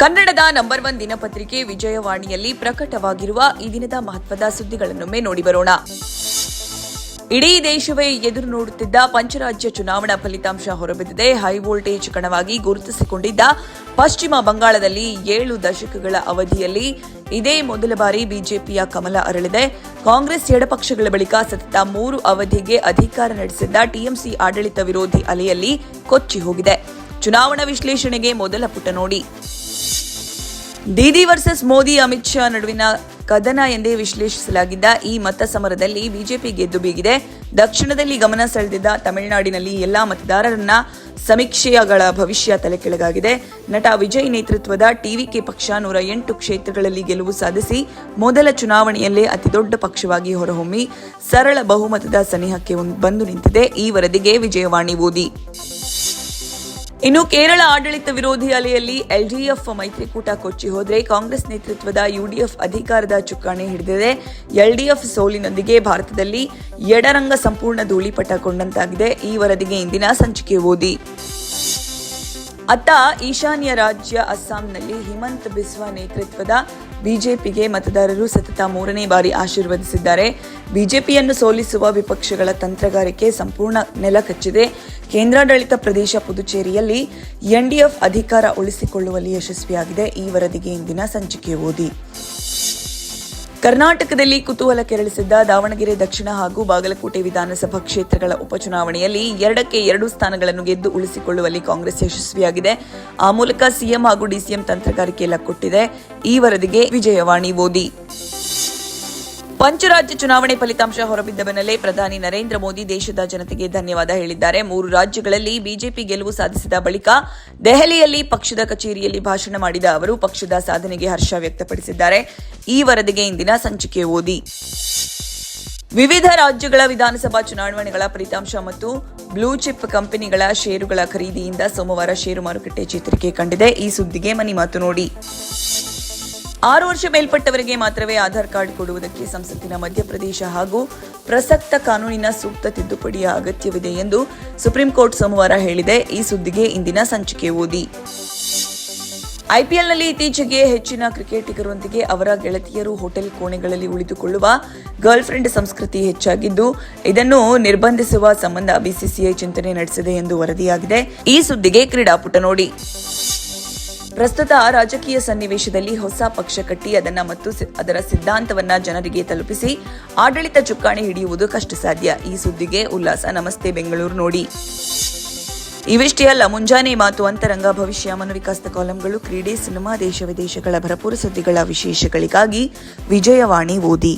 ಕನ್ನಡದ ನಂಬರ್ 1 ದಿನಪತ್ರಿಕೆ ವಿಜಯವಾಣಿಯಲ್ಲಿ ಪ್ರಕಟವಾಗಿರುವ ಈ ದಿನದ ಮಹತ್ವದ ಸುದ್ದಿಗಳನ್ನೊಮ್ಮೆ ನೋಡಿ ಬರೋಣ. ಇಡೀ ದೇಶವೇ ಎದುರು ನೋಡುತ್ತಿದ್ದ ಪಂಚರಾಜ್ಯ ಚುನಾವಣಾ ಫಲಿತಾಂಶ ಹೊರಬಿದ್ದಿದೆ. ಹೈ ವೋಲ್ಟೇಜ್ ಕಣವಾಗಿ ಗುರುತಿಸಿಕೊಂಡಿದ್ದ ಪಶ್ಚಿಮ ಬಂಗಾಳದಲ್ಲಿ 7 ದಶಕಗಳ ಅವಧಿಯಲ್ಲಿ ಇದೇ ಮೊದಲ ಬಾರಿ ಬಿಜೆಪಿಯ ಕಮಲ ಅರಳಿದೆ. ಕಾಂಗ್ರೆಸ್ ಎಡಪಕ್ಷಗಳ ಬಳಿಕ ಸತತ 3 ಅವಧಿಗೆ ಅಧಿಕಾರ ನಡೆಸಿದ್ದ ಟಿಎಂಸಿ ಆಡಳಿತ ವಿರೋಧಿ ಅಲೆಯಲ್ಲಿ ಕೊಚ್ಚಿ ಹೋಗಿದೆ. ಚುನಾವಣಾ ವಿಶ್ಲೇಷಣೆಗೆ ಮೊದಲ ಪುಟ ನೋಡಿ. ದೀದಿ ವರ್ಸಸ್ ಮೋದಿ, ಅಮಿತ್ ಶಾ ನಡುವಿನ ಕದನ ಎಂದೇ ವಿಶ್ಲೇಷಿಸಲಾಗಿದ್ದ ಈ ಮತ ಸಮರದಲ್ಲಿ ಬಿಜೆಪಿ ಗೆದ್ದು ಬೀಗಿದೆ. ದಕ್ಷಿಣದಲ್ಲಿ ಗಮನ ಸೆಳೆದಿದ್ದ ತಮಿಳುನಾಡಿನಲ್ಲಿ ಎಲ್ಲಾ ಮತದಾರರನ್ನ ಸಮೀಕ್ಷೆಗಳ ಭವಿಷ್ಯ ತಲೆಕೆಳಗಾಗಿದೆ. ನಟ ವಿಜಯ್ ನೇತೃತ್ವದ ಟಿವಿಕೆ ಪಕ್ಷ 108 ಕ್ಷೇತ್ರಗಳಲ್ಲಿ ಗೆಲುವು ಸಾಧಿಸಿ ಮೊದಲ ಚುನಾವಣೆಯಲ್ಲೇ ಅತಿದೊಡ್ಡ ಪಕ್ಷವಾಗಿ ಹೊರಹೊಮ್ಮಿ ಸರಳ ಬಹುಮತದ ಸನಿಹಕ್ಕೆ ಬಂದು ನಿಂತಿದೆ. ಈ ವರದಿಗೆ ವಿಜಯವಾಣಿ ಓದಿ. ಇನ್ನು ಕೇರಳ ಆಡಳಿತ ವಿರೋಧಿ ಅಲೆಯಲ್ಲಿ ಎಲ್ಡಿಎಫ್ ಮೈತ್ರಿಕೂಟ ಕೊಚ್ಚಿ ಹೋದರೆ ಕಾಂಗ್ರೆಸ್ ನೇತೃತ್ವದ ಯುಡಿಎಫ್ ಅಧಿಕಾರದ ಚುಕ್ಕಾಣಿ ಹಿಡಿದಿದೆ. ಎಲ್ಡಿಎಫ್ ಸೋಲಿನೊಂದಿಗೆ ಭಾರತದಲ್ಲಿ ಎಡರಂಗ ಸಂಪೂರ್ಣ ಧೂಳಿಪಟ ಕೊಂಡಂತಾಗಿದೆ. ಈ ವರದಿಗೆ ಇಂದಿನ ಸಂಚಿಕೆ ಓದಿ. ಅತ್ತ ಈಶಾನ್ಯ ರಾಜ್ಯ ಅಸ್ಸಾಂನಲ್ಲಿ ಹಿಮಂತ್ ಬಿಸ್ವಾ ನೇತೃತ್ವದ ಬಿಜೆಪಿಗೆ ಮತದಾರರು ಸತತ 3ನೇ ಬಾರಿ ಆಶೀರ್ವದಿಸಿದ್ದಾರೆ. ಬಿಜೆಪಿಯನ್ನು ಸೋಲಿಸುವ ವಿಪಕ್ಷಗಳ ತಂತ್ರಗಾರಿಕೆ ಸಂಪೂರ್ಣ ನೆಲಕಚ್ಚಿದೆ. ಕೇಂದ್ರಾಡಳಿತ ಪ್ರದೇಶ ಪುದುಚೇರಿಯಲ್ಲಿ ಎನ್ಡಿಎಫ್ ಅಧಿಕಾರ ಉಳಿಸಿಕೊಳ್ಳುವಲ್ಲಿ ಯಶಸ್ವಿಯಾಗಿದೆ. ಈ ವರದಿಗೆ ಇಂದಿನ ಸಂಚಿಕೆ ಓದಿ. ಕರ್ನಾಟಕದಲ್ಲಿ ಕುತೂಹಲ ಕೆರಳಿಸಿದ್ದ ದಾವಣಗೆರೆ ದಕ್ಷಿಣ ಹಾಗೂ ಬಾಗಲಕೋಟೆ ವಿಧಾನಸಭಾ ಕ್ಷೇತ್ರಗಳ ಉಪಚುನಾವಣೆಯಲ್ಲಿ 2ಕ್ಕೆ 2 ಸ್ಥಾನಗಳನ್ನು ಗೆದ್ದು ಉಳಿಸಿಕೊಳ್ಳುವಲ್ಲಿ ಕಾಂಗ್ರೆಸ್ ಯಶಸ್ವಿಯಾಗಿದೆ. ಆ ಮೂಲಕ ಸಿಎಂ ಹಾಗೂ ಡಿಸಿಎಂ ತಂತ್ರಗಾರಿಕೆ ಲಕ್ಕೊಟ್ಟಿದೆ. ಈ ವರದಿಗೆ ವಿಜಯವಾಣಿ ಓದಿ. ಪಂಚರಾಜ್ಯ ಚುನಾವಣೆ ಫಲಿತಾಂಶ ಹೊರಬಿದ್ದ ಬೆನ್ನಲ್ಲೇ ಪ್ರಧಾನಿ ನರೇಂದ್ರ ಮೋದಿ ದೇಶದ ಜನತೆಗೆ ಧನ್ಯವಾದ ಹೇಳಿದ್ದಾರೆ. 3 ರಾಜ್ಯಗಳಲ್ಲಿ ಬಿಜೆಪಿ ಗೆಲುವು ಸಾಧಿಸಿದ ಬಳಿಕ ದೆಹಲಿಯಲ್ಲಿ ಪಕ್ಷದ ಕಚೇರಿಯಲ್ಲಿ ಭಾಷಣ ಮಾಡಿದ ಅವರು ಪಕ್ಷದ ಸಾಧನೆಗೆ ಹರ್ಷ ವ್ಯಕ್ತಪಡಿಸಿದ್ದಾರೆ. ಈ ವರದಿಗೆ ಇಂದಿನ ಸಂಚಿಕೆ ಓದಿ. ವಿವಿಧ ರಾಜ್ಯಗಳ ವಿಧಾನಸಭಾ ಚುನಾವಣೆಗಳ ಫಲಿತಾಂಶ ಮತ್ತು ಬ್ಲೂ ಚಿಪ್ ಕಂಪನಿಗಳ ಷೇರುಗಳ ಖರೀದಿಯಿಂದ ಸೋಮವಾರ ಷೇರು ಮಾರುಕಟ್ಟೆ ಚೇತರಿಕೆ ಕಂಡಿದೆ. ಈ ಸುದ್ದಿಗೆ ಮನಿ ಮಾತು ನೋಡಿ. 6 ವರ್ಷ ಮೇಲ್ಪಟ್ಟವರಿಗೆ ಮಾತ್ರವೇ ಆಧಾರ್ ಕಾರ್ಡ್ ಕೊಡುವುದಕ್ಕೆ ಸಂಸತ್ತಿನ ಮಧ್ಯಪ್ರದೇಶ ಹಾಗೂ ಪ್ರಸಕ್ತ ಕಾನೂನಿನ ಸೂಕ್ತ ತಿದ್ದುಪಡಿಯ ಅಗತ್ಯವಿದೆ ಎಂದು ಸುಪ್ರೀಂ ಕೋರ್ಟ್ ಸೋಮವಾರ ಹೇಳಿದೆ. ಈ ಸುದ್ದಿಗೆ ಇಂದಿನ ಸಂಚಿಕೆ ಓದಿ. ಐಪಿಎಲ್ನಲ್ಲಿ ಇತ್ತೀಚೆಗೆ ಹೆಚ್ಚಿನ ಕ್ರಿಕೆಟಿಗರೊಂದಿಗೆ ಅವರ ಗೆಳತಿಯರು ಹೋಟೆಲ್ ಕೋಣೆಗಳಲ್ಲಿ ಉಳಿದುಕೊಳ್ಳುವ ಗರ್ಲ್ ಫ್ರೆಂಡ್ ಸಂಸ್ಕೃತಿ ಹೆಚ್ಚಾಗಿದ್ದು ಇದನ್ನು ನಿರ್ಬಂಧಿಸುವ ಸಂಬಂಧ ಬಿಸಿಸಿಐ ಚಿಂತನೆ ನಡೆಸಿದೆ ಎಂದು ವರದಿಯಾಗಿದೆ. ಈ ಸುದ್ದಿಗೆ ಕ್ರೀಡಾಪುಟ ನೋಡಿ. ಪ್ರಸ್ತುತ ರಾಜಕೀಯ ಸನ್ನಿವೇಶದಲ್ಲಿ ಹೊಸ ಪಕ್ಷ ಕಟ್ಟಿ ಅದರ ಸಿದ್ಧಾಂತವನ್ನ ಜನರಿಗೆ ತಲುಪಿಸಿ ಆಡಳಿತ ಚುಕ್ಕಾಣಿ ಹಿಡಿಯುವುದು ಕಷ್ಟ ಸಾಧ್ಯ. ಈ ಸುದ್ದಿಗೆ ಉಲ್ಲಾಸ. ನಮಸ್ತೆ ಬೆಂಗಳೂರು ನೋಡಿ. ಇವಿಷ್ಟೇ ಅಲ್ಲ, ಮುಂಜಾನೆ ಮಾತು, ಅಂತರಂಗ, ಭವಿಷ್ಯ, ಮನೋವಿಕಾಸದ ಕಾಲಂಗಳು, ಕ್ರೀಡೆ, ಸಿನಿಮಾ, ದೇಶ ವಿದೇಶಗಳ ಭರಪೂರ ಸುದ್ದಿಗಳ ವಿಶೇಷಗಳಿಗಾಗಿ ವಿಜಯವಾಣಿ ಓದಿ.